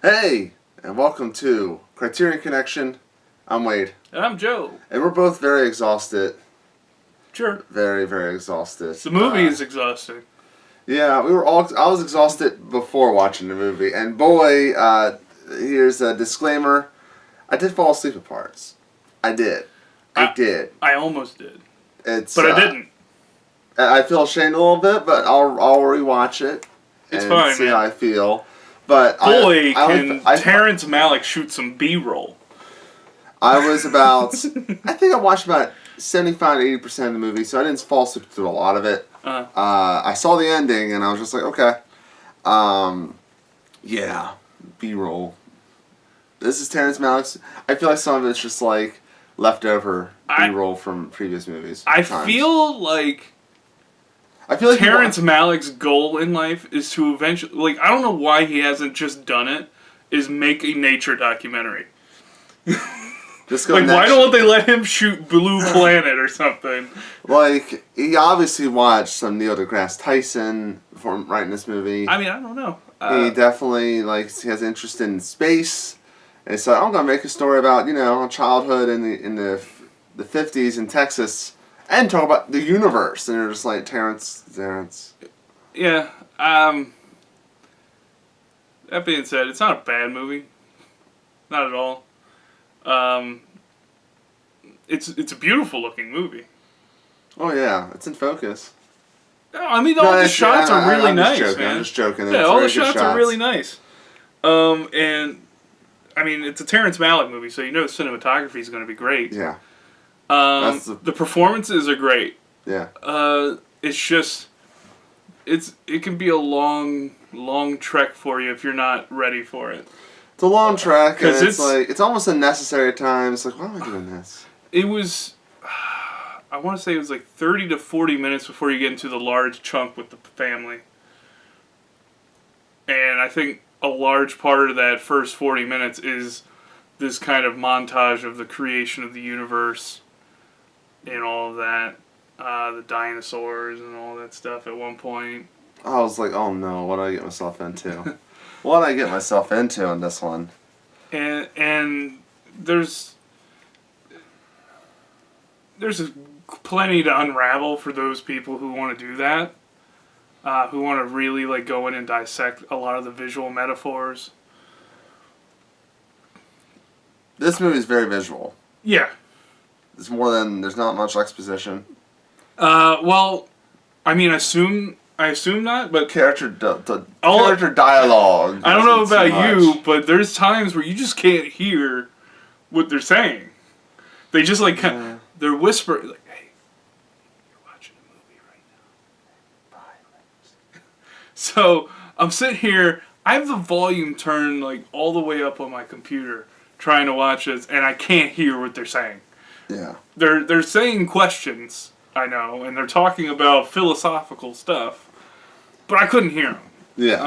Hey, and welcome to Criterion Connection. I'm Wade. And I'm Joe. And we're both very exhausted. Sure. Very, very exhausted. The movie is exhausting. Yeah, I was exhausted before watching the movie. And boy, here's a disclaimer. I did fall asleep at parts. I did. I did. I almost did. But I didn't. I feel ashamed a little bit, but I'll rewatch it. It's and fine, see man. how I feel. But boy, can Terrence Malick shoot some B-roll. I was about, I think I watched about 75 to 80% of the movie, so I didn't fall asleep through a lot of it. I saw the ending, and I was just like, okay. Yeah, B-roll. This is Terrence Malick's. I feel like some of it's just like leftover B-roll from previous movies. I feel like Terrence Malick's goal in life is to eventually, like, I don't know why he hasn't just done it, is make a nature documentary. Why don't they let him shoot Blue Planet or something? Like, he obviously watched some Neil deGrasse Tyson before writing this movie. I mean, I don't know. He definitely, he has interest in space. And so I'm going to make a story about, childhood in the 50s in Texas. And talk about the universe, and you're just like, Terrence. Yeah. That being said, it's not a bad movie. Not at all. It's a beautiful looking movie. Oh yeah, it's in focus. No, I mean all the shots are really nice, man. I'm just joking. Yeah, all the shots are really nice. And I mean it's a Terrence Malick movie, so you know the cinematography is going to be great. Yeah. The performances are great. Yeah. It's just, it can be a long trek for you if you're not ready for it. It's a long trek, and it's almost unnecessary at times. Like, why am I doing this? It was, I want to say it was like 30 to 40 minutes before you get into the large chunk with the family. And I think a large part of that first 40 minutes is this kind of montage of the creation of the universe. And all of that, the dinosaurs and all that stuff at one point. I was like, oh no, what did I get myself into? What did I get myself into in this one? And there's plenty to unravel for those people who want to do that, who want to really go in and dissect a lot of the visual metaphors. This movie is very visual. Yeah. There's not much exposition. Well, I mean, I assume not, but character dialogue. I don't know about you, but there's times where you just can't hear what they're saying. They just they're whispering, like, "Hey, you're watching a movie right now." Bye. So I'm sitting here. I have the volume turned all the way up on my computer, trying to watch this, and I can't hear what they're saying. Yeah. They're saying questions, I know, and they're talking about philosophical stuff, but I couldn't hear them. Yeah.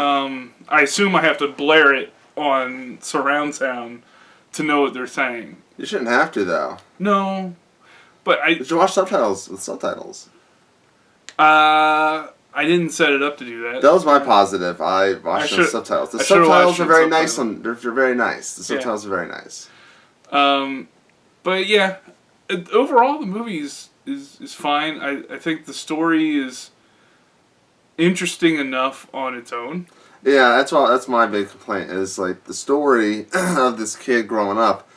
I assume I have to blare it on surround sound to know what they're saying. You shouldn't have to, though. No, but Did you watch subtitles with subtitles? I didn't set it up to do that. That was my positive. I watched the subtitles. The subtitles are very nice. They're very nice. The subtitles are very nice. But yeah. Overall, the movie is fine. I think the story is interesting enough on its own. Yeah, that's my big complaint is the story of this kid growing up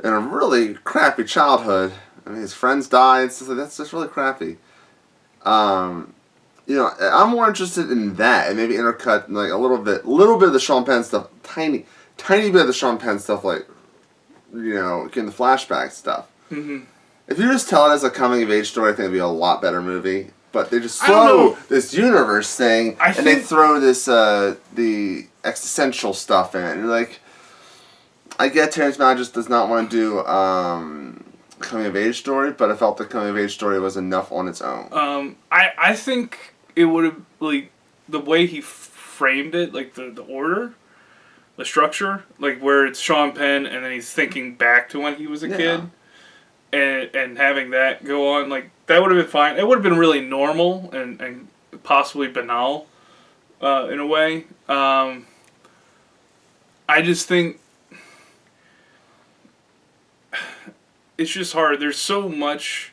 in a really crappy childhood. I mean, his friends died. So that's just really crappy. I'm more interested in that and maybe intercut a little bit of the Sean Penn stuff, tiny bit of the Sean Penn stuff, in the flashback stuff. Mm-hmm. If you just tell it as a coming-of-age story, I think it'd be a lot better movie. But they just throw this universe thing, and they throw this, the existential stuff in. And I get Terrence Malick just does not want to do coming-of-age story, but I felt the coming-of-age story was enough on its own. I think it would have, the way he framed it, the order, the structure, where it's Sean Penn, and then he's thinking back to when he was a kid. And having that go on, that would have been fine. It would have been really normal and possibly banal in a way. I just think it's just hard. There's so much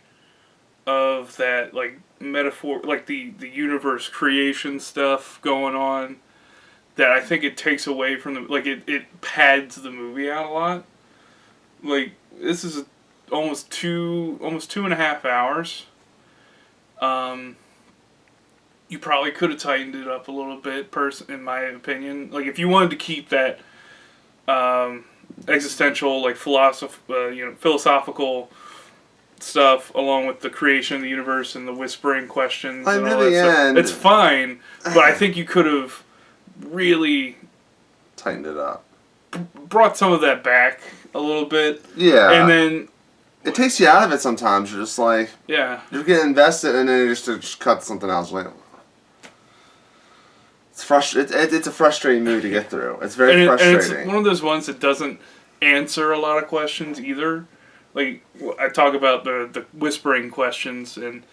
of that, like, metaphor, like the universe creation stuff going on, that I think it takes away from the, like, it pads the movie out a lot. Like, this is almost 2.5 hours. You probably could have tightened it up a little bit, in my opinion. Like, if you wanted to keep that existential, like, philosophical stuff, along with the creation of the universe and the whispering questions and all that stuff, it's fine. But I think you could have really tightened it up, brought some of that back a little bit. Yeah, and then it takes you out of it sometimes. You're just like, yeah, you're getting invested, and then you just cut something else. Like, it's a frustrating movie to get through. It's very frustrating. And it's one of those ones that doesn't answer a lot of questions either. Like, I talk about the whispering questions, and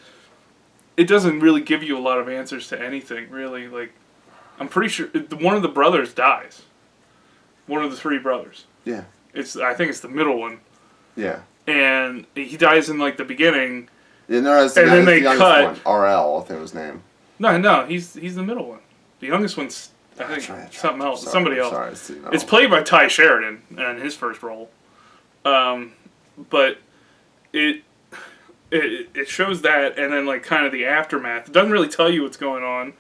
it doesn't really give you a lot of answers to anything, really. Like, I'm pretty sure one of the brothers dies. One of the three brothers. Yeah. I think it's the middle one. Yeah. And he dies in, like, the beginning. Yeah, no, and then they cut. One. RL, I think was his name. No, he's the middle one. The youngest one's, I think, something else. Somebody else. Sorry, it's played by Ty Sheridan in his first role. But it shows that, and then, like, kind of the aftermath. It doesn't really tell you what's going on.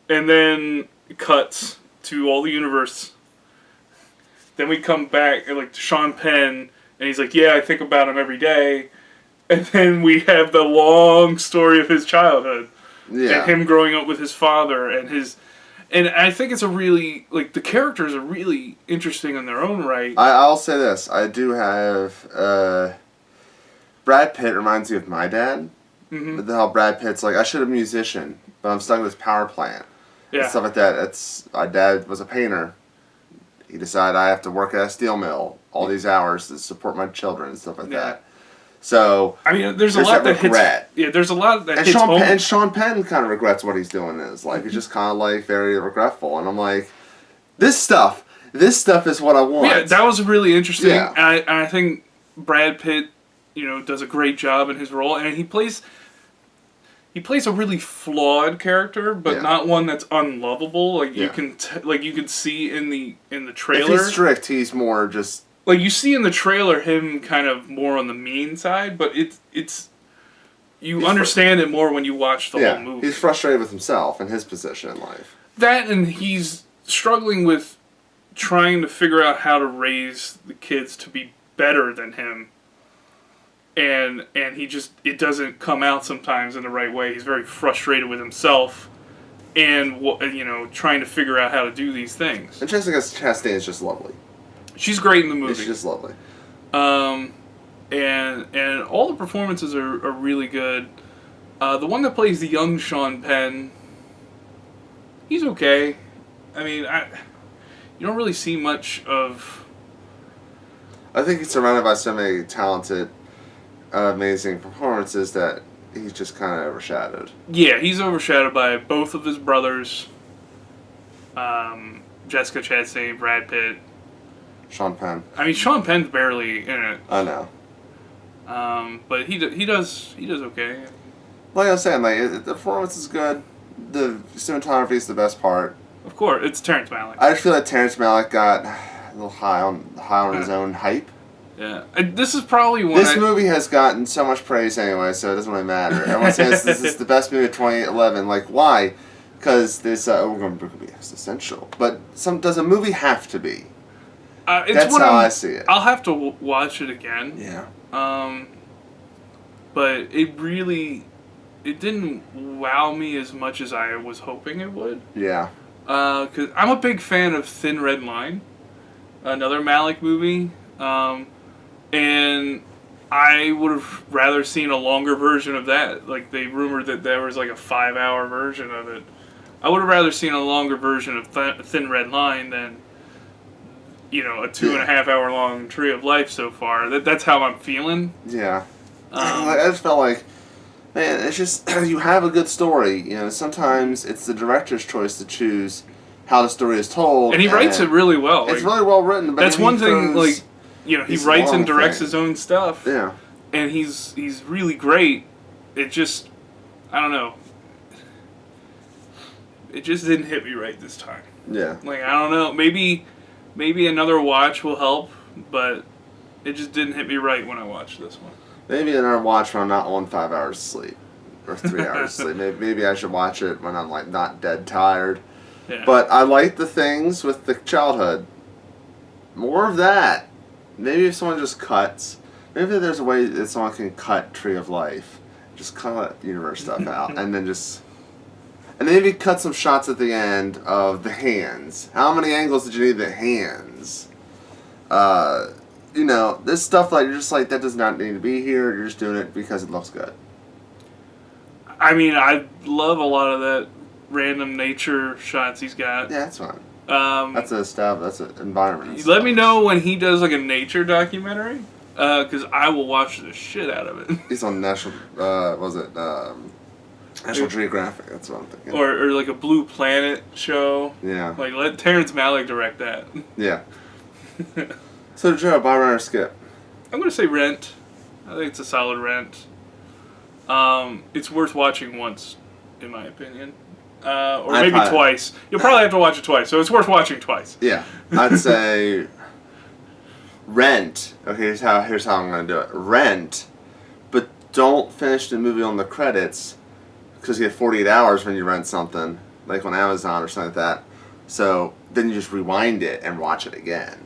And then it cuts to all the universe. Then we come back, like, to Sean Penn, and he's like, yeah, I think about him every day. And then we have the long story of his childhood. Yeah. And him growing up with his father, and I think it's a really, like, the characters are really interesting in their own right. I'll say this. I do have, Brad Pitt reminds me of my dad. Mm-hmm. How Brad Pitt's like, I should have been a musician, but I'm stuck in this power plant. Yeah. And stuff like that. My dad was a painter. He decided I have to work at a steel mill all these hours to support my children and stuff like that. So, I mean, there's a lot that regret. There's a lot that hits home. And Sean Penn kind of regrets what he's doing in his life. He's just kind of, like, very regretful. And I'm like, this stuff is what I want. Yeah, that was really interesting. Yeah. And I think Brad Pitt, does a great job in his role. And he plays a really flawed character, but not one that's unlovable. Like, you can see in the trailer. If he's strict, he's more just... Like, you see in the trailer him kind of more on the mean side, but he's understand it more when you watch the whole movie. He's frustrated with himself and his position in life. That, and he's struggling with trying to figure out how to raise the kids to be better than him. And it doesn't come out sometimes in the right way. He's very frustrated with himself and, trying to figure out how to do these things. And Jessica Chastain is just lovely. She's great in the movie. She's just lovely. And all the performances are really good. The one that plays the young Sean Penn, he's okay. I mean, you don't really see much of... I think he's surrounded by so many talented, amazing performances that he's just kind of overshadowed. Yeah, he's overshadowed by both of his brothers, Jessica Chastain, Brad Pitt. Sean Penn. I mean, Sean Penn's barely in it. I know. But he does okay. Like I was saying, the performance is good. The cinematography is the best part. Of course, it's Terrence Malick. I just feel like Terrence Malick got a little high on his own hype. Yeah, this is probably one. This movie has gotten so much praise anyway, so it doesn't really matter. Everyone says this is the best movie of 2011. Like, why? Because this we're going to be essential. But does a movie have to be? That's how I see it. I'll have to watch it again. Yeah. But it didn't wow me as much as I was hoping it would. Yeah. Because I'm a big fan of Thin Red Line, another Malick movie. And I would have rather seen a longer version of that. Like, they rumored that there was like a 5-hour version of it. I would have rather seen a longer version of Thin Red Line than, a 2.5 hour long Tree of Life so far. That's how I'm feeling. Yeah. I just felt like, man, it's just, you have a good story. Sometimes it's the director's choice to choose how the story is told. And he writes it really well. It's really well written. But that's one thing, like, you know, he writes and directs his own stuff. Yeah. And he's really great. It just, I don't know. It just didn't hit me right this time. Yeah. Like, I don't know. Maybe another watch will help, but it just didn't hit me right when I watched this one. Maybe another watch when I'm not on 5 hours of sleep. Or 3 hours of sleep. Maybe I should watch it when I'm, like, not dead tired. Yeah. But I like the things with the childhood. More of that. Maybe if someone just cuts. Maybe there's a way that someone can cut Tree of Life. Just cut universe stuff out. And then just... And maybe cut some shots at the end of the hands. How many angles did you need the hands? You know, this stuff like, you're just like, that does not need to be here. You're just doing it because it looks good. I mean, I love a lot of that random nature shots he's got. Yeah, that's fine. That's an environment. Let me know when he does like a nature documentary, because I will watch the shit out of it. He's on National Geographic. That's what I'm thinking. Or like a Blue Planet show. Yeah. Like let Terrence Malick direct that. Yeah. So Joe, buy, rent, or skip? I'm gonna say Rent. I think it's a solid Rent. It's worth watching once, in my opinion. Or maybe twice. You'll probably have to watch it twice, so it's worth watching twice. Yeah, I'd say rent. Okay, here's how I'm gonna do it. Rent, but don't finish the movie on the credits because you get 48 hours when you rent something, like on Amazon or something like that. So then you just rewind it and watch it again.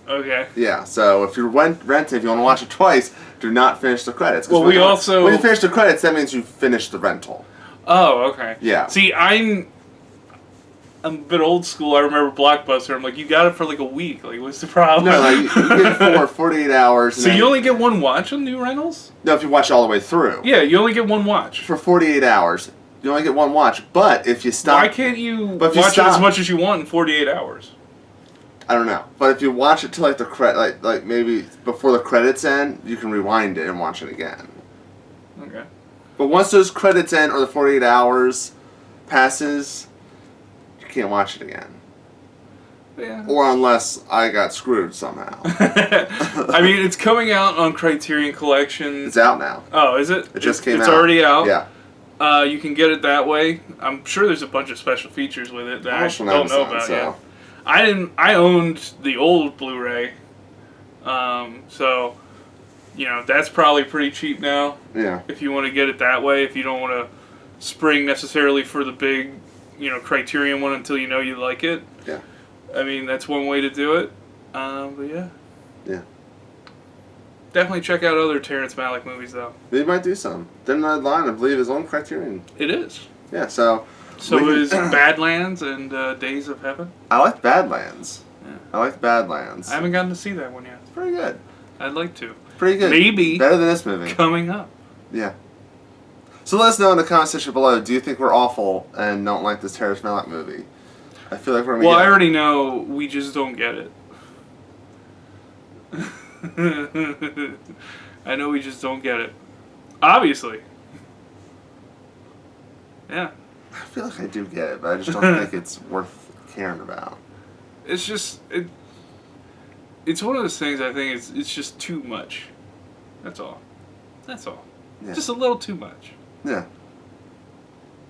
Okay. Yeah, so if you're renting, if you want to watch it twice, do not finish the credits. Well, when you finish the credits, that means you finished the rental. Oh, okay. Yeah. See, I'm a bit old school. I remember Blockbuster. I'm like, you got it for like a week. Like, what's the problem? No, like, you get it for 48 hours. So you only get one watch on new rentals? No, if you watch it all the way through. Yeah, you only get one watch. For 48 hours. You only get one watch. But if you stop... Why can't you watch it as much as you want in 48 hours? I don't know. But if you watch it till like the like maybe before the credits end, you can rewind it and watch it again. Okay. But once those credits end or the 48 hours passes, you can't watch it again. Yeah. Or unless I got screwed somehow. I mean, it's coming out on Criterion Collection. It's out now. Oh, is it? It just came out. It's already out? Yeah. You can get it that way. I'm sure there's a bunch of special features with it that I actually don't know about yet. I owned the old Blu-ray. So, you know, that's probably pretty cheap now. Yeah. If you want to get it that way, if you don't want to spring necessarily for the big, you know, Criterion one until you know you like it. Yeah. I mean, that's one way to do it. But yeah. Yeah. Definitely check out other Terrence Malick movies, though. They might do some. Then that line, I believe, is on Criterion. It is. Yeah, so... So is Badlands and Days of Heaven? I like Badlands. Yeah. I like Badlands. I haven't gotten to see that one yet. It's pretty good. I'd like to. Pretty good. Maybe. Better than this movie. Coming up. Yeah. So let us know in the comment section below, do you think we're awful and don't like this Terrence Malick movie? I feel like we're going to Well, I already know we just don't get it. I know we just don't get it. Obviously. Yeah. I feel like I do get it, but I just don't think it's worth caring about. It's just... It's one of those things I think it's just too much. That's all. That's all. Yeah. Just a little too much. Yeah.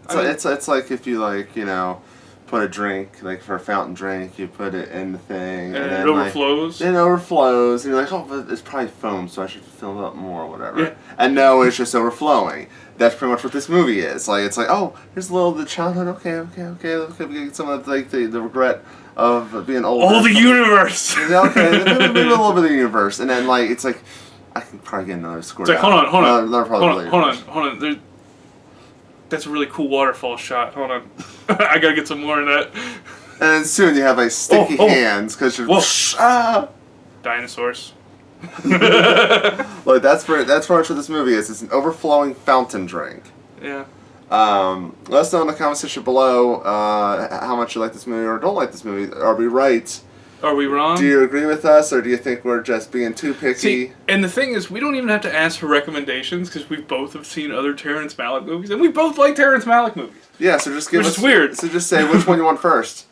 It's like if you, like, you know, put a drink, like for a fountain drink, you put it in the thing. And then, it overflows. Like, it overflows. And you're like, oh, but it's probably foam, so I should fill it up more or whatever. Yeah. And no, it's just overflowing. That's pretty much what this movie is. Like, it's like, oh, here's a little of the childhood. Okay. We get some of like the regret of being older. All the universe. Okay, maybe a little bit of the universe, and then like it's like I can probably get another score. It's like, hold on. Hold on. That's a really cool waterfall shot. Hold on. I gotta get some more of that. And then soon you have like sticky hands because you're dinosaurs. Like that's pretty much what this movie is. It's an overflowing fountain drink. Yeah. Let us know in the comment section below how much you like this movie or don't like this movie. Are we right Are we wrong? Do you agree with us, or do you think we're just being too picky? See, and the thing is, we don't even have to ask for recommendations because we both have seen other Terrence Malick movies, and we both like Terrence Malick movies. Yeah, so just give Which us... is weird. So just say which one you want first.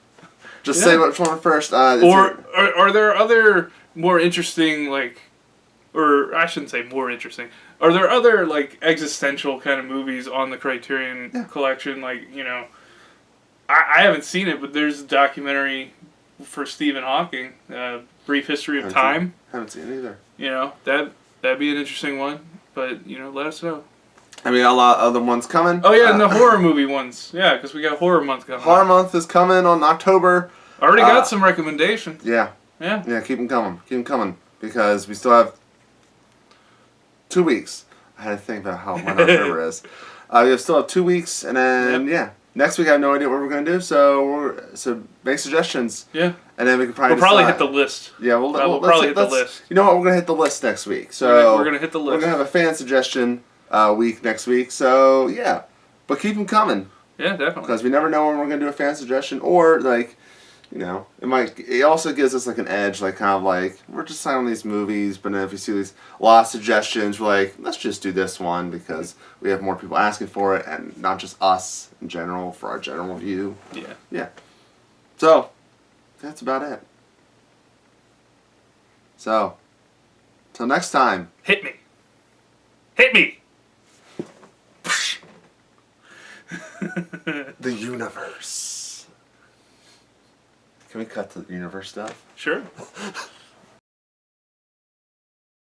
Just say which one first. Are there other more interesting, like... Or I shouldn't say more interesting. Are there other, like, existential kind of movies on the Criterion collection? Like, you know... I haven't seen it, but there's a documentary for Stephen Hawking, Brief History of Time. Haven't seen it either. You know, that'd be an interesting one. But, you know, let us know. And we got a lot of other ones coming. Oh, yeah, and the horror movie ones. Yeah, because we got Horror Month coming. Horror Month is coming on October. Already got some recommendations. Yeah. Yeah. Yeah, keep them coming. Keep them coming. Because we still have 2 weeks. I had to think about how when October is. We still have 2 weeks, and then, next week I have no idea what we're going to do, so make suggestions. Yeah. And then we can probably hit the list. Yeah, we'll probably hit the list. You know what? We're going to hit the list next week. So we're going to hit the list. We're going to have a fan suggestion week next week. So, yeah. But keep them coming. Yeah, definitely. Because we never know when we're going to do a fan suggestion, or, like, you know, it also gives us, like, an edge, like, kind of like, we're just signing these movies, but then if you see these a lot of suggestions, we're like, let's just do this one, because we have more people asking for it, and not just us in general, for our general view. Yeah. Yeah. So, that's about it. So, till next time. Hit me. Hit me. The universe. Can we cut the universe stuff? Sure.